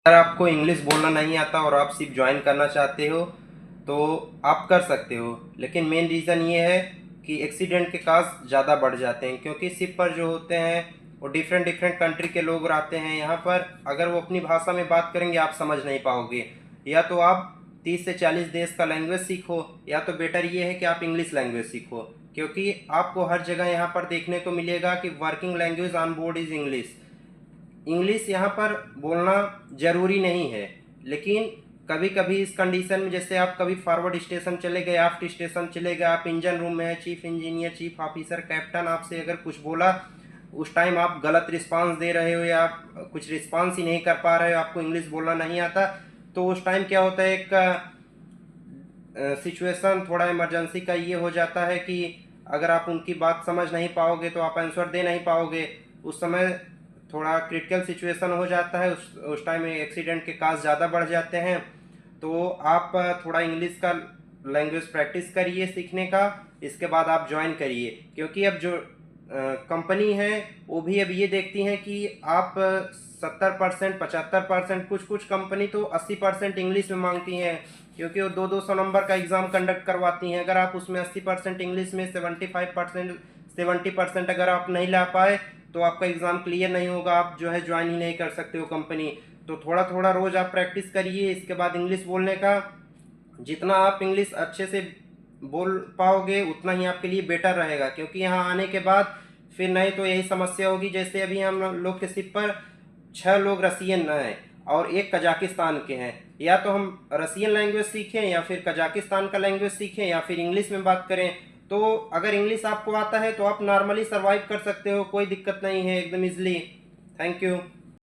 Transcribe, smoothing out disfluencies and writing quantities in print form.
अगर आपको इंग्लिश बोलना नहीं आता और आप सिर्फ ज्वाइन करना चाहते हो तो आप कर सकते हो, लेकिन मेन रीज़न ये है कि एक्सीडेंट के काज ज़्यादा बढ़ जाते हैं, क्योंकि शिप पर जो होते हैं वो डिफरेंट डिफरेंट कंट्री के लोग रहते हैं यहाँ पर। अगर वो अपनी भाषा में बात करेंगे आप समझ नहीं पाओगे। या तो आप 30 से 40 देश का लैंग्वेज सीखो, या तो बेटर ये है कि आप इंग्लिश लैंग्वेज सीखो, क्योंकि आपको हर जगह यहाँ पर देखने को मिलेगा कि working language on board is English. English यहाँ पर बोलना ज़रूरी नहीं है, लेकिन कभी कभी इस कंडीशन में, जैसे आप कभी फॉरवर्ड स्टेशन चले गए, आफ्ट स्टेशन चले गए, आप इंजन रूम में हैं, chief engineer, chief officer, captain आपसे अगर कुछ बोला, उस टाइम आप गलत रिस्पांस दे रहे हो या आप कुछ रिस्पांस ही नहीं कर पा रहे हो, आपको इंग्लिश बोलना नहीं आता, तो उस टाइम क्या होता है, एक सिचुएशन थोड़ा इमरजेंसी का ये हो जाता है कि अगर आप उनकी बात समझ नहीं पाओगे तो आप आंसर दे नहीं पाओगे। उस समय थोड़ा क्रिटिकल सिचुएशन हो जाता है, उस टाइम एक्सीडेंट के काज ज़्यादा बढ़ जाते हैं। तो आप थोड़ा इंग्लिश का लैंग्वेज प्रैक्टिस करिए सीखने का, इसके बाद आप ज्वाइन करिए, क्योंकि अब जो कंपनी है वो भी अब ये देखती हैं कि आप 70%, 75%, कुछ कुछ कंपनी तो 80% इंग्लिश में मांगती हैं, क्योंकि वो 200 नंबर का एग्ज़ाम कंडक्ट करवाती हैं। अगर आप उसमें 80% इंग्लिश में 75%, 70% अगर आप नहीं ला पाए तो आपका एग्ज़ाम क्लियर नहीं होगा, आप जो है ज्वाइन ही नहीं कर सकते हो कंपनी। तो थोड़ा थोड़ा रोज़ आप प्रैक्टिस करिए, इसके बाद इंग्लिश बोलने का जितना आप इंग्लिश अच्छे से बोल पाओगे उतना ही आपके लिए बेटर रहेगा, क्योंकि यहाँ आने के बाद फिर नहीं तो यही समस्या होगी, जैसे अभी हम लोग के शिप पर 6 लोग रसियन हैं और एक कजाकिस्तान के हैं। या तो हम रसियन लैंग्वेज सीखें या फिर कजाकिस्तान का लैंग्वेज सीखें या फिर इंग्लिश में बात करें। तो अगर इंग्लिश आपको आता है तो आप नॉर्मली सर्वाइव कर सकते हो, कोई दिक्कत नहीं है, एकदम इजली। Thank you.